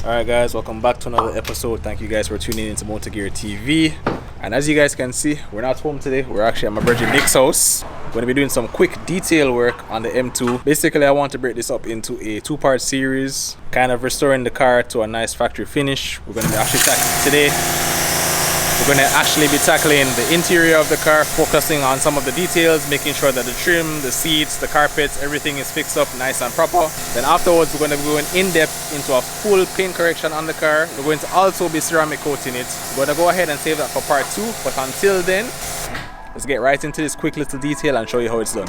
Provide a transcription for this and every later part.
Alright guys, welcome back to another episode. Thank you guys for tuning into MotoGear TV. And as you guys can see, we're not home today. We're actually at my brother Nick's house. We're going to be doing some quick detail work on the M2. Basically, I want to break this up into a two-part series, kind of restoring the car to a nice factory finish. We're going to be tackling the interior of the car, focusing on some of the details, making sure that the trim, the seats, the carpets, everything is fixed up nice and proper. Then afterwards, we're going to be going in depth into a full paint correction on the car. We're going to also be ceramic coating it. We're going to go ahead and save that for part 2, but until then, let's get right into this quick little detail and show you how it's done.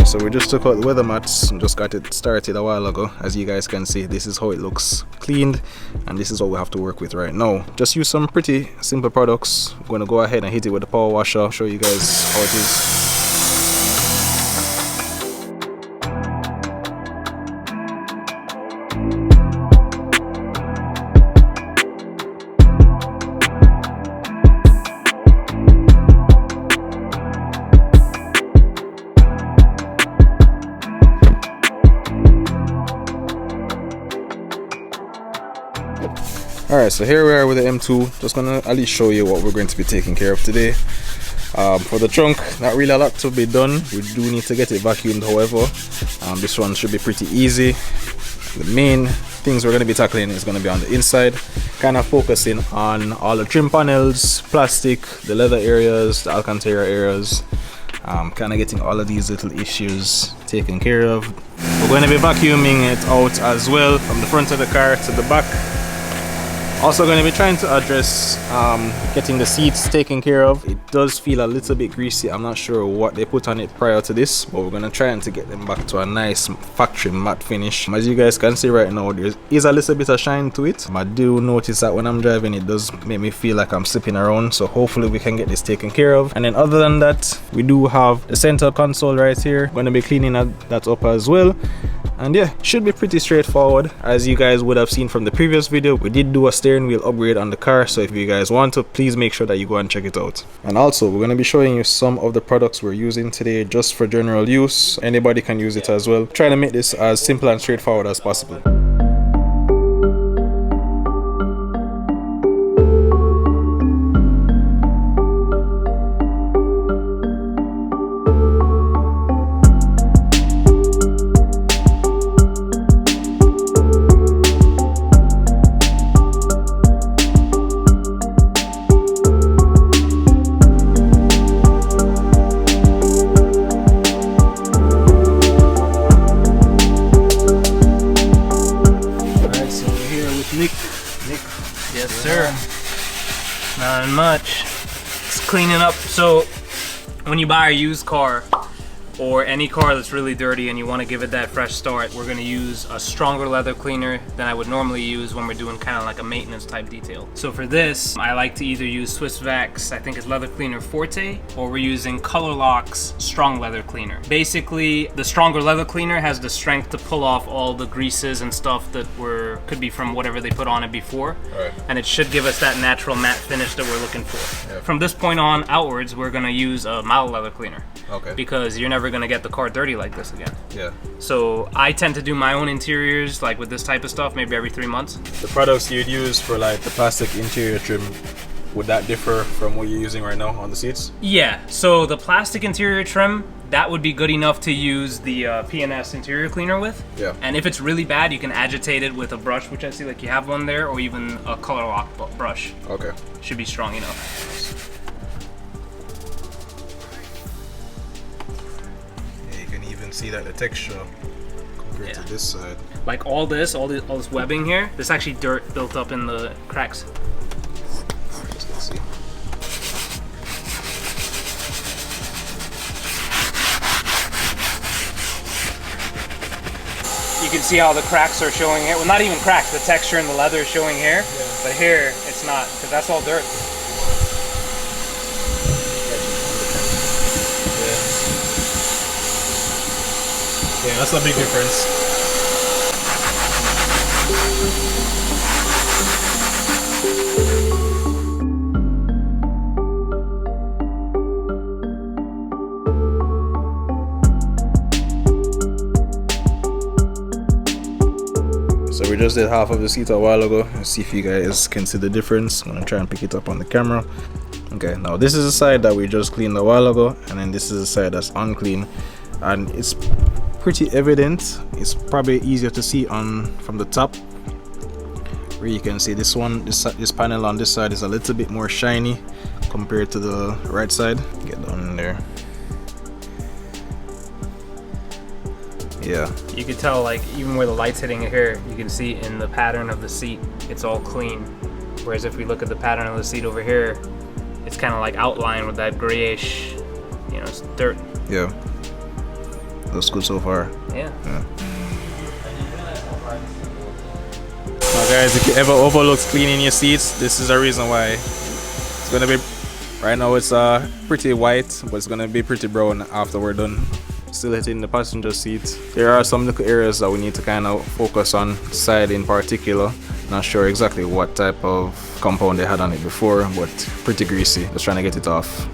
So we just took out the weather mats and just got it started a while ago. As you guys can see, this is how it looks cleaned, and this is what we have to work with right now. Just use some pretty simple products. I'm going to go ahead and hit it with the power washer, show you guys how it is. Alright, so here we are with the M2. Just gonna at least show you what we're going to be taking care of today. For the trunk, not really a lot to be done. We do need to get it vacuumed, however. This one should be pretty easy. The main things we're going to be tackling is going to be on the inside, kind of focusing on all the trim panels, plastic, the leather areas, the Alcantara areas, kind of getting all of these little issues taken care of. We're going to be vacuuming it out as well, from the front of the car to the back. Also going to be trying to address getting the seats taken care of. It does feel a little bit greasy. I'm not sure what they put on it prior to this, but we're going to try to get them back to a nice factory matte finish. As you guys can see right now, there is a little bit of shine to it. I do notice that when I'm driving, it does make me feel like I'm slipping around, so hopefully we can get this taken care of. And then other than that, we do have the center console right here. Going to be cleaning that up as well. And yeah, should be pretty straightforward. As you guys would have seen from the previous video, we did do a steering wheel upgrade on the car, so if you guys want to, please make sure that you go and check it out. And also, we're going to be showing you some of the products we're using today just for general use. Anybody can use it as well. Trying to make this as simple and straightforward as possible. Yes, sir. Not much. It's cleaning up. So when you buy a used car or any car that's really dirty and you want to give it that fresh start, we're going to use a stronger leather cleaner than I would normally use when we're doing kind of like a maintenance type detail. So for this, I like to either use Swiss Vax, I think it's leather cleaner Forte, or we're using Color Lock's strong leather cleaner. Basically, the stronger leather cleaner has the strength to pull off all the greases and stuff that could be from whatever they put on it before. Right. And it should give us that natural matte finish that we're looking for. Yep. From this point on outwards, we're going to use a mild leather cleaner. Okay. Because you're never gonna get the car dirty like this again. Yeah. So I tend to do my own interiors like with this type of stuff maybe every 3 months. The products you'd use for like the plastic interior trim, would that differ from what you're using right now on the seats? Yeah, so the plastic interior trim, that would be good enough to use the P&S interior cleaner with. Yeah. And if it's really bad, you can agitate it with a brush, which I see like you have one there, or even a Color Lock brush. Okay. Should be strong enough. See that the texture compared to this side. Like all this webbing here, there's actually dirt built up in the cracks. Let's see. You can see how the cracks are showing here. Well, not even cracks, the texture in the leather is showing here. Yeah. But here, it's not, because that's all dirt. Yeah, that's a big difference. So we just did half of the seat a while ago. Let's see if you guys can see the difference. I'm gonna try and pick it up on the camera. Okay, now this is the side that we just cleaned a while ago, and then this is the side that's unclean, and it's pretty evident. It's probably easier to see from the top, where you can see this panel on this side is a little bit more shiny compared to the right side. Get down in there. Yeah, you could tell, like, even where the light's hitting it here, you can see in the pattern of the seat it's all clean, whereas if we look at the pattern of the seat over here, it's kind of like outlined with that grayish, you know, it's dirt. Yeah, looks good so far. Yeah. Now guys, if you ever overlook cleaning your seats, this is a reason why. It's gonna be, right now it's pretty white, but it's gonna be pretty brown after we're done. Still hitting the passenger seat. There are some little areas that we need to kind of focus on, side in particular. Not sure exactly what type of compound they had on it before, but pretty greasy. Just trying to get it off.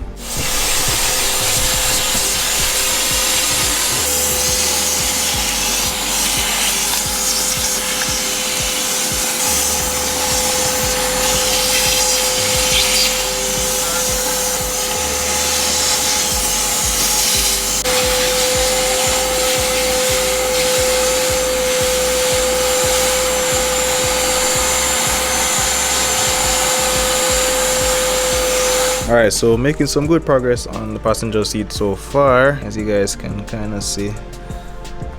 Alright, so making some good progress on the passenger seat so far. As you guys can kind of see,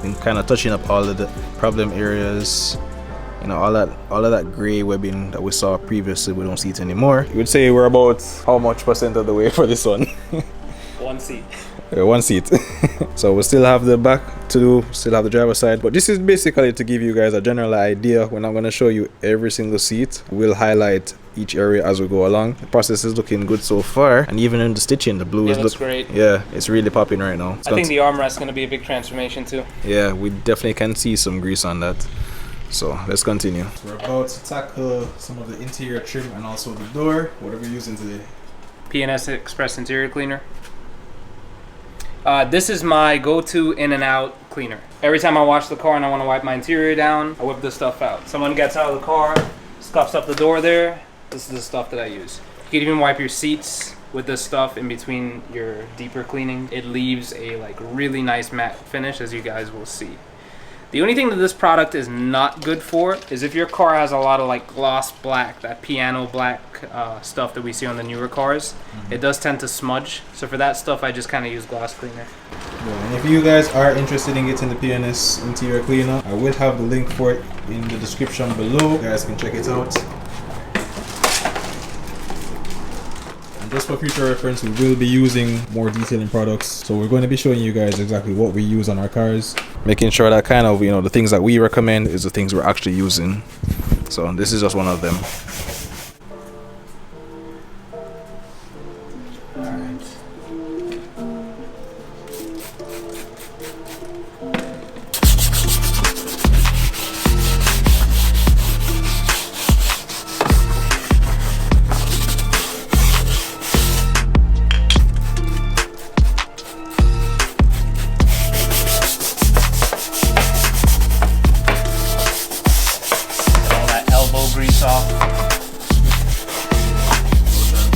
been kind of touching up all of the problem areas. You know, all of that gray webbing that we saw previously, we don't see it anymore. You would say we're about how much percent of the way for this one? One seat. One seat. So we still have the back to do, still have the driver's side, but this is basically to give you guys a general idea. We're not going to show you every single seat. We'll highlight each area as we go along. The process is looking good so far, and even in the stitching, the blue looks great. Yeah, it's really popping right now. I think the armrest is going to be a big transformation too. Yeah, we definitely can see some grease on that. So let's continue. We're about to tackle some of the interior trim and also the door. What are we using today? P&S Express Interior Cleaner. This is my go-to in and out cleaner. Every time I wash the car and I want to wipe my interior down, I whip this stuff out. Someone gets out of the car, scuffs up the door there, this is the stuff that I use. You can even wipe your seats with this stuff in between your deeper cleaning. It leaves a like really nice matte finish, as you guys will see. The only thing that this product is not good for is if your car has a lot of like gloss black, that piano black stuff that we see on the newer cars. It does tend to smudge. So for that stuff, I just kind of use gloss cleaner. Yeah, and if you guys are interested in getting the P&S interior cleaner, I will have the link for it in the description below. You guys can check it out. Just for future reference, we will be using more detailing products, so we're going to be showing you guys exactly what we use on our cars, making sure that kind of, you know, the things that we recommend is the things we're actually using. So this is just one of them.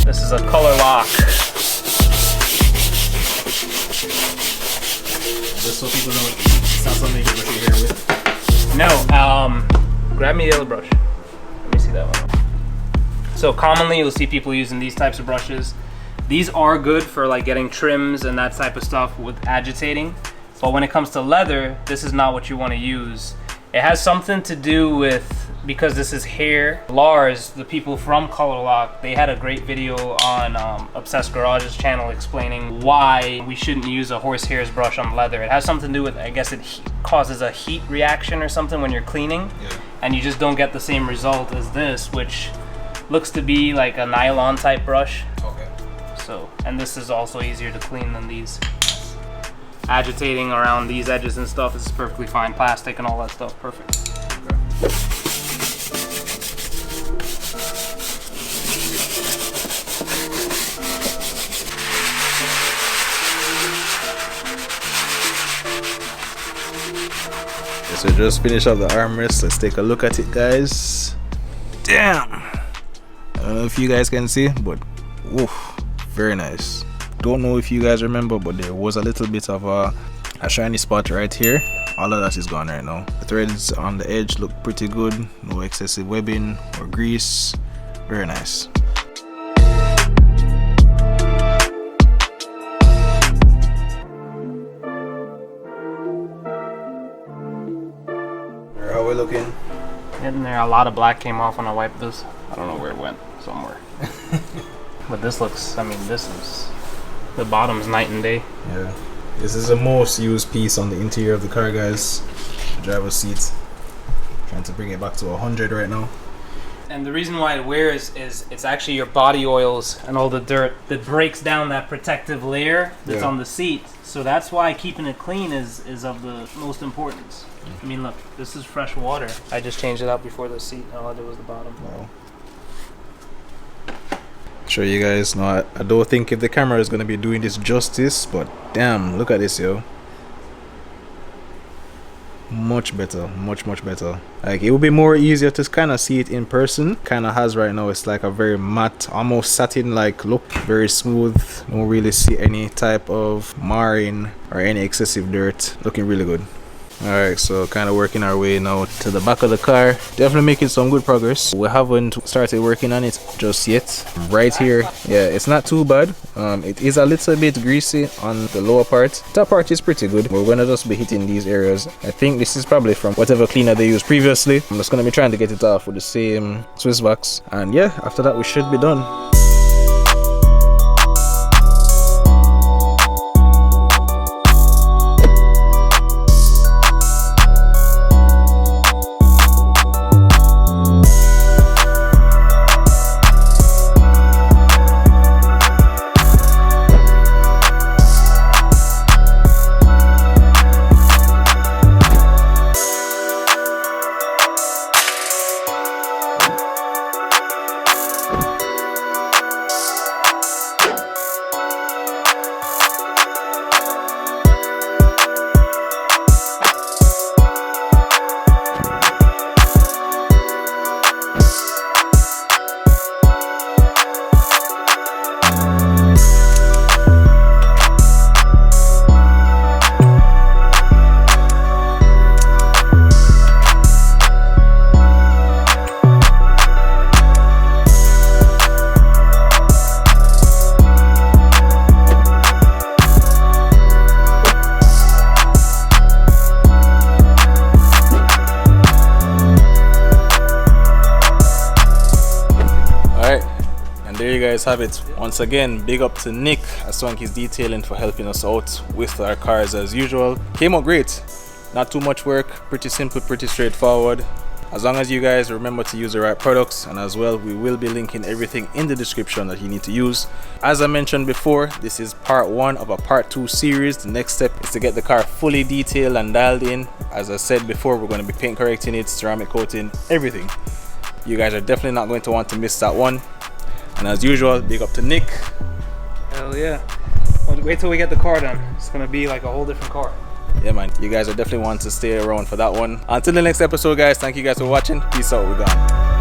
This is a color lock. Just so people know, it's not something you brush your hair with. No, grab me the other brush. Let me see that one. So commonly you'll see people using these types of brushes. These are good for like getting trims and that type of stuff with agitating. But when it comes to leather, this is not what you want to use. It has something to do with, because this is hair. Lars, the people from Color Lock, they had a great video on Obsessed Garage's channel explaining why we shouldn't use a horsehairs brush on leather. It has something to do with, I guess it causes a heat reaction or something when you're cleaning, and you just don't get the same result as this, which looks to be like a nylon type brush. Okay. So, and this is also easier to clean than these. agitating around these edges and stuff, this is perfectly fine. Plastic and all that stuff, perfect. So just finish up the armrest. Let's take a look at it, guys. Damn, I don't know if you guys can see, but woof, very nice. Don't know if you guys remember, but there was a little bit of a shiny spot right here. All of that is gone right now. The threads on the edge look pretty good. No excessive webbing or grease. Very nice. How we looking? Getting there. A lot of black came off when I wiped this. I don't know where it went. Somewhere. But this looks, I mean, this is, the bottom's night and day. Yeah. This is the most used piece on the interior of the car, guys. Driver's seat. Trying to bring it back to 100 right now. And the reason why it wears is it's actually your body oils and all the dirt that breaks down that protective layer that's on the seat. So that's why keeping it clean is of the most importance. I mean, look, this is fresh water. I just changed it out before the seat. All I did was the bottom. Wow. Show you guys. No, I don't think if the camera is going to be doing this justice, but damn, look at this, yo. Much better, much better. Like, it would be more easier to kind of see it in person. Kind of has right now. It's like a very matte, almost satin like look, very smooth. Don't really see any type of marring or any excessive dirt. Looking really good. Alright, so kind of working our way now to the back of the car. Definitely making some good progress. We haven't started working on it just yet. Right here, yeah, it's not too bad. It is a little bit greasy on the lower part. Top part is pretty good. We're gonna just be hitting these areas. I think this is probably from whatever cleaner they used previously. I'm just gonna be trying to get it off with the same Swiss wax. And yeah, after that we should be done. There you guys have it. Once again, big up to Nick at Swanky's Detailing for helping us out with our cars as usual. Came out great. Not too much work, pretty simple, pretty straightforward. As long as you guys remember to use the right products, and as well, we will be linking everything in the description that you need to use. As I mentioned before, this is part 1 of a part 2 series. The next step is to get the car fully detailed and dialed in. As I said before, we're going to be paint correcting it, ceramic coating, everything. You guys are definitely not going to want to miss that one. And as usual, big up to Nick. Hell yeah. Well, wait till we get the car done. It's gonna be like a whole different car. Yeah, man. You guys are definitely want to stay around for that one. Until the next episode, guys, thank you guys for watching. Peace out. We're gone.